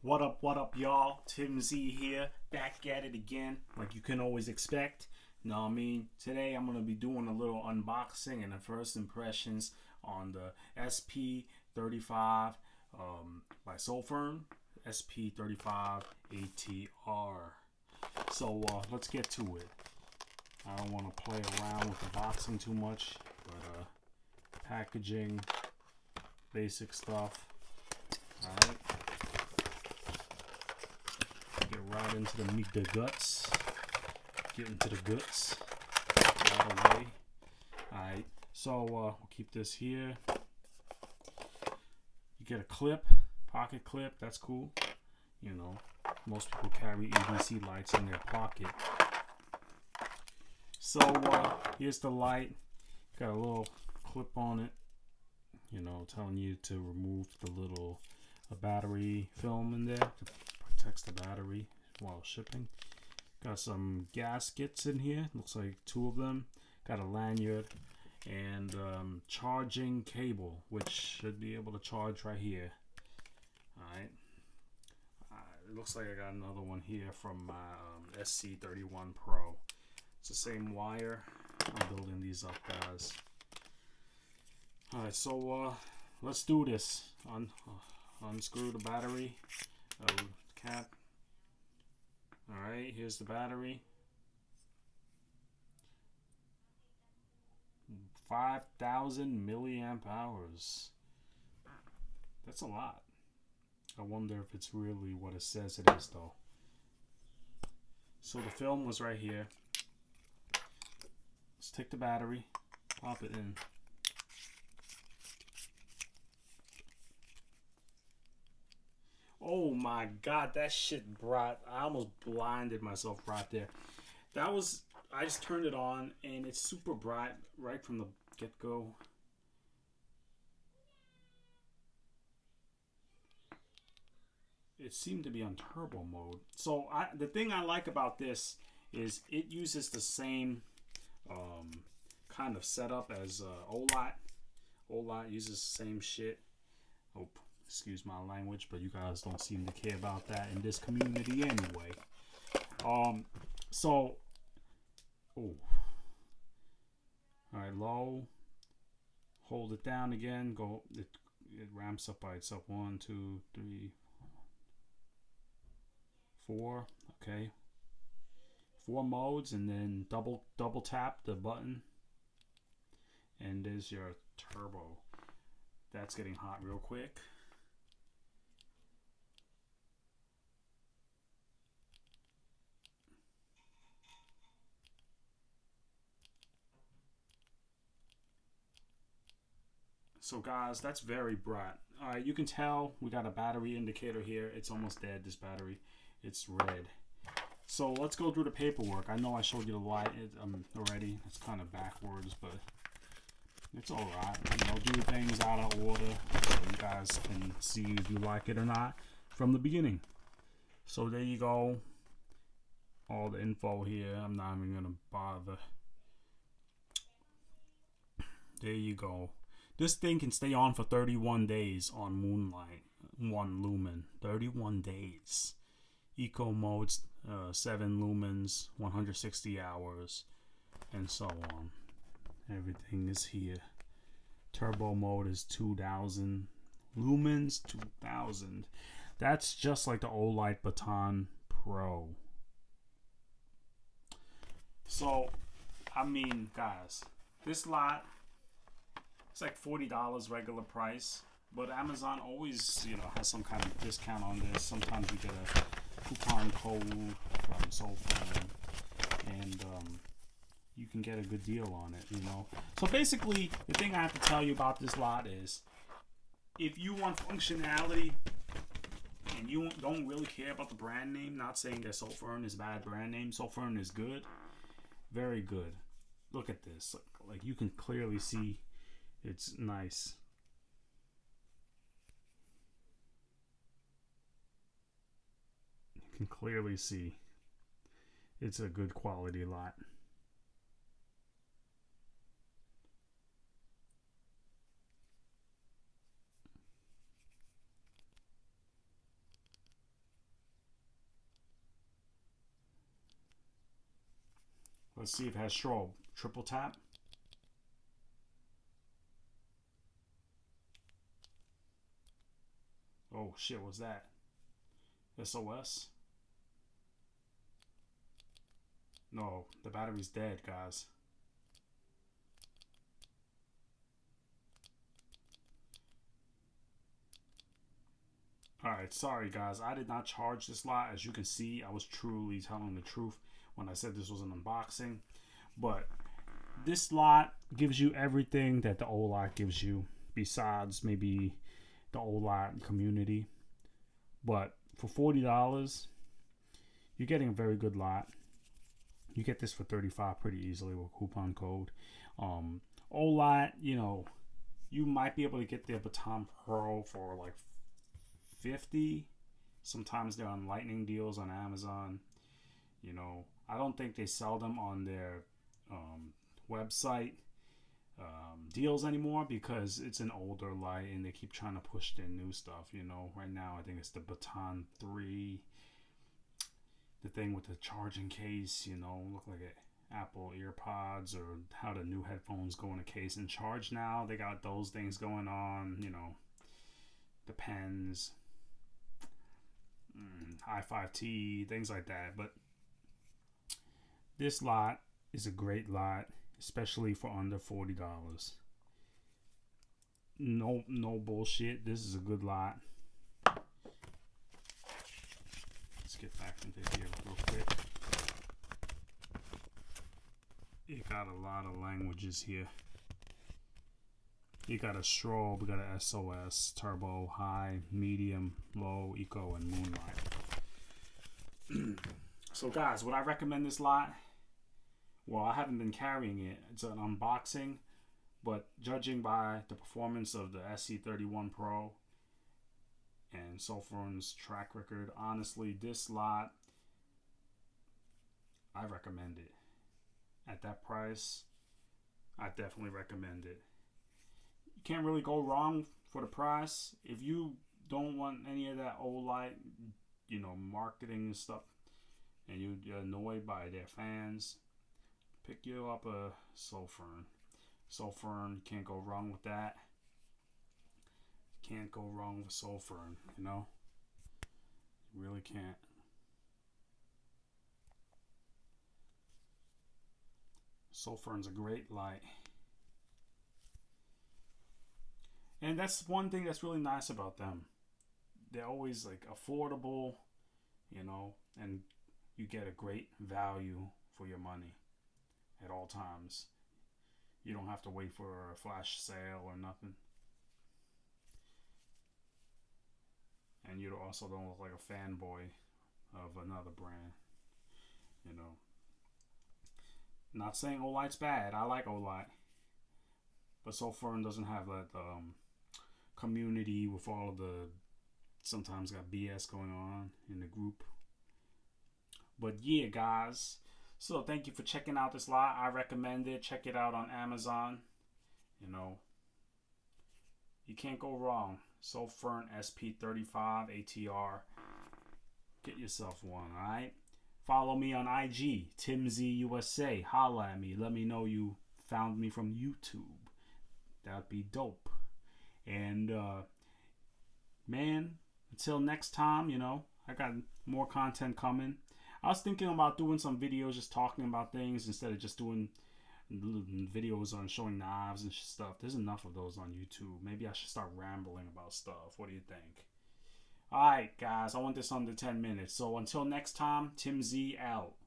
What up, y'all? Tim Z here, back at it again, like you can always expect. Know what I mean? Today I'm going to be doing a little unboxing and the first impressions on the SP35 by Sofirn SP35-ATR. So let's get to it. I don't want to play around with the boxing too much, but packaging, basic stuff. Alright. Get right into the meat, the guts. Get into the guts. Right away. Alright, so we'll keep this here. You get a clip, pocket clip, that's cool. You know, most people carry EDC lights in their pocket. So here's the light. Got a little clip on it, you know, telling you to remove the little battery film in there to protect the battery while shipping. Got some gaskets in here, looks like 2 of them. Got a lanyard and charging cable, which should be able to charge right here. Alright, it looks like I got another one here from my SC31 Pro. It's the same wire. I'm building these up, guys. Alright, so let's do this. Unscrew the battery cap. Alright, here's the battery. 5,000 milliamp hours. That's a lot. I wonder if it's really what it says it is, though. So the film was right here. Let's take the battery, pop it in. Oh my god, that shit bright. I almost blinded myself right there. That was, I just turned it on and it's super bright right from the get-go. It seemed to be on turbo mode. So the thing I like about this is it uses the same kind of setup as Olight. Olight uses the same shit. Oh, excuse my language, but you guys don't seem to care about that in this community anyway. So, oh, all right, low. Hold it down again. Go. It ramps up by itself. 1, 2, 3, 4. Okay. 4 modes, and then double tap the button, and there's your turbo. That's getting hot real quick. So guys, that's very bright. Alright, you can tell we got a battery indicator here. It's almost dead, this battery. It's red. So let's go through the paperwork. I know I showed you the light already. It's kind of backwards, but it's alright. You know, do things out of order so you guys can see if you like it or not from the beginning. So there you go. All the info here. I'm not even going to bother. There you go. This thing can stay on for 31 days on Moonlight 1 lumen. 31 days. Eco modes 7 lumens, 160 hours, and so on. Everything is here. Turbo mode is 2,000 lumens. 2,000. That's just like the Olight Baton Pro. So, I mean, guys, this lot, it's like $40 regular price, but Amazon always, you know, has some kind of discount on this. Sometimes you get a coupon code from Sofirn, and you can get a good deal on it, you know. So basically, the thing I have to tell you about this lot is, if you want functionality and you don't really care about the brand name, not saying that Sofirn is a bad brand name. Sofirn is good, very good. Look at this. Like you can clearly see. It's nice. You can clearly see it's a good quality lot. Let's see if it has strobe. Triple tap. Oh shit, what's that? SOS? No, the battery's dead, guys. Alright, sorry guys, I did not charge this lot. As you can see, I was truly telling the truth when I said this was an unboxing. But this lot gives you everything that the Olight gives you, besides maybe the Olight community. But for $40, you're getting a very good lot. You get this for $35 pretty easily with coupon code. Olight, you know, you might be able to get their Baton Pro for like $50. Sometimes they're on lightning deals on Amazon. You know, I don't think they sell them on their website deals anymore, because it's an older light and they keep trying to push their new stuff. You know, right now I think it's the Baton 3, the thing with the charging case, you know, look like an Apple EarPods, or how the new headphones go in a case and charge now. They got those things going on, you know, the pens, i5T, things like that. But this lot is a great lot, especially for under $40. No bullshit. This is a good lot. Let's get back into here real quick. You got a lot of languages here. You got a strobe, you got a SOS, turbo, high, medium, low, eco, and moonlight. So guys, would I recommend this lot? Well, I haven't been carrying it. It's an unboxing, but judging by the performance of the SC31 Pro and Sofirn's track record, honestly, this lot, I recommend it. At that price, I definitely recommend it. You can't really go wrong for the price. If you don't want any of that Olight, you know, marketing and stuff, and you're annoyed by their fans, pick you up a Sofirn. Sofirn, you can't go wrong with that. Can't go wrong with Sofirn, you know? You really can't. Sofirn's a great light. And that's one thing that's really nice about them. They're always like affordable, you know, and you get a great value for your money at all times. You don't have to wait for a flash sale or nothing. And you also don't look like a fanboy of another brand, you know. Not saying Olight's bad. I like Olight. But Sofirn doesn't have that community with all of the, sometimes got BS going on in the group. But yeah, guys. So thank you for checking out this lot. I recommend it. Check it out on Amazon. You know, you can't go wrong. Sofirn SP35-ATR. Get yourself one, alright? Follow me on IG, TimZUSA. Holla at me. Let me know you found me from YouTube. That'd be dope. And, man, until next time, you know, I got more content coming. I was thinking about doing some videos just talking about things instead of just doing videos on showing knives and stuff. There's enough of those on YouTube. Maybe I should start rambling about stuff. What do you think? Alright, guys. I want this under 10 minutes. So until next time, Tim Z out.